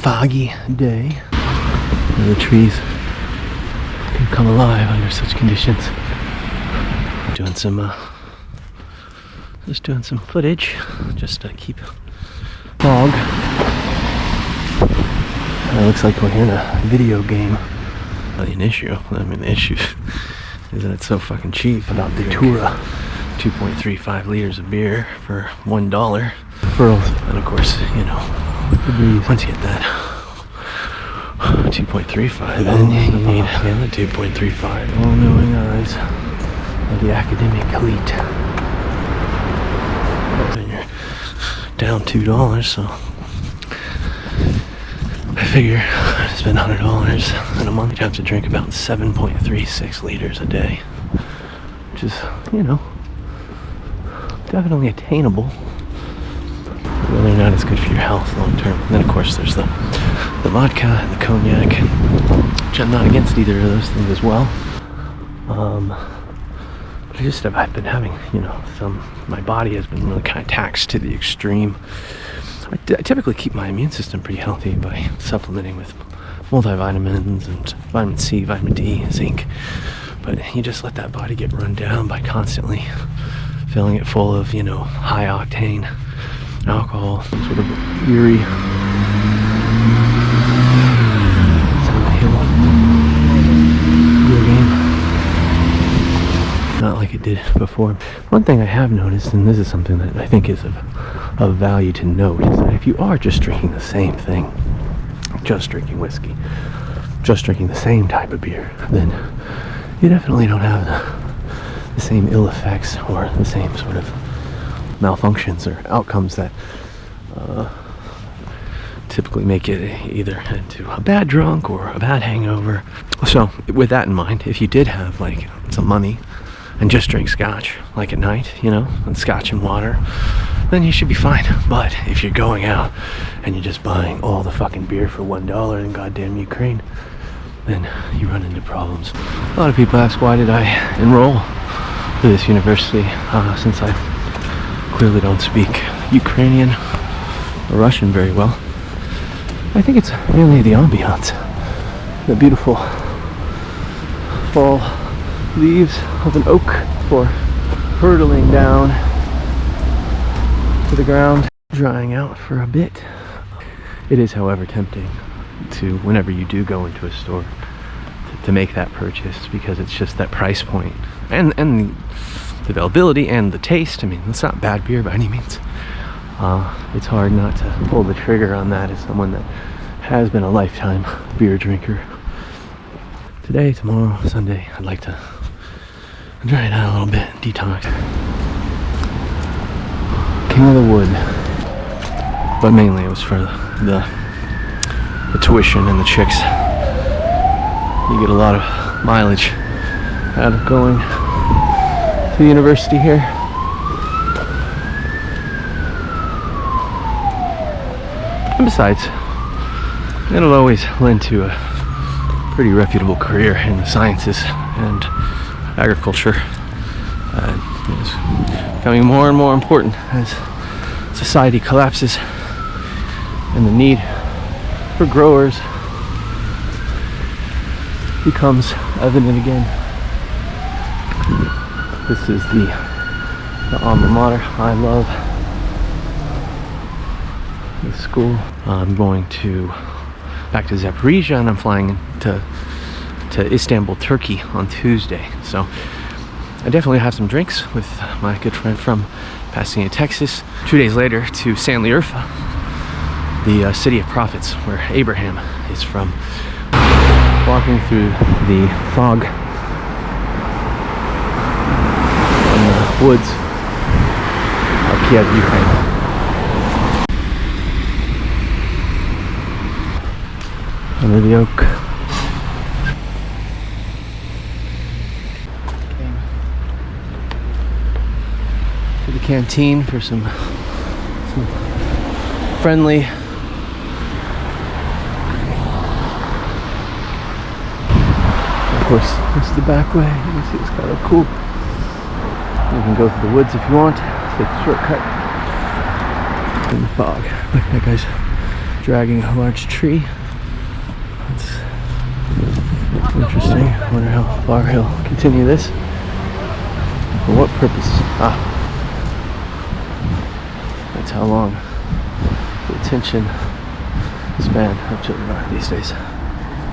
foggy day. The trees can come alive under such conditions. Just doing some footage, just to keep fog. It looks like we're in a video game. An issue. I mean, the issue is that it's so fucking cheap. About Datura, 2.35 liters of beer for $1. Pearls, and of course, you know, once you get that 2.35, then you need the 2.35. All-knowing eyes of the academic elite. And you're down $2, so I figure I spend $100 in a month. You'd have to drink about 7.36 liters a day, which is, you know, definitely attainable. Whether or not it's good for your health long term. And then of course there's the vodka and the cognac, which I'm not against either of those things as well. But I've been having, you know, my body has been really kind of taxed to the extreme. I typically keep my immune system pretty healthy by supplementing with multivitamins and vitamin C, vitamin D, zinc. But you just let that body get run down by constantly filling it full of, you know, high octane alcohol, some sort of eerie video game. Not like it did before. One thing I have noticed, and this is something that I think is of value to note, is that if you are just drinking the same thing, just drinking whiskey, just drinking the same type of beer, then you definitely don't have the same ill effects or the same sort of malfunctions or outcomes that typically make it either into a bad drunk or a bad hangover. So with that in mind, if you did have like some money and just drink scotch like at night, you know, and scotch and water, then you should be fine. But if you're going out and you're just buying all the fucking beer for $1 in goddamn Ukraine, then you run into problems. A lot of people ask, why did I enroll to this university since I clearly don't speak Ukrainian or Russian very well. I think it's mainly the ambiance, the beautiful fall leaves of an oak for hurtling down to the ground, drying out for a bit. It is, however, tempting to, whenever you do go into a store, to make that purchase, because it's just that price point and the availability and the taste. I mean, it's not bad beer by any means. It's hard not to pull the trigger on that as someone that has been a lifetime beer drinker. Today, tomorrow, Sunday, I'd like to dry it out a little bit, detox. King of the Wood. But mainly it was for the tuition and the chicks. You get a lot of mileage out of going to the university here. And besides, it'll always lend to a pretty reputable career in the sciences and agriculture. It's becoming more and more important as society collapses and the need for growers becomes evident again. This is the alma mater I love. The school. I'm going back to Zaporizhia, and I'm flying to Istanbul, Turkey on Tuesday. So I definitely have some drinks with my good friend from Pasadena, Texas. 2 days later to San Liurfa, the city of prophets where Abraham is from. Walking through the fog in the woods of Kyiv, Ukraine. Under the oak. To the canteen for some friendly of course, this is the back way. You can see it's kind of cool. You can go through the woods if you want. Take the shortcut in the fog. Look, that guy's dragging a large tree. That's interesting. I wonder how far he'll continue this. For what purpose? That's how long the attention span of children are these days.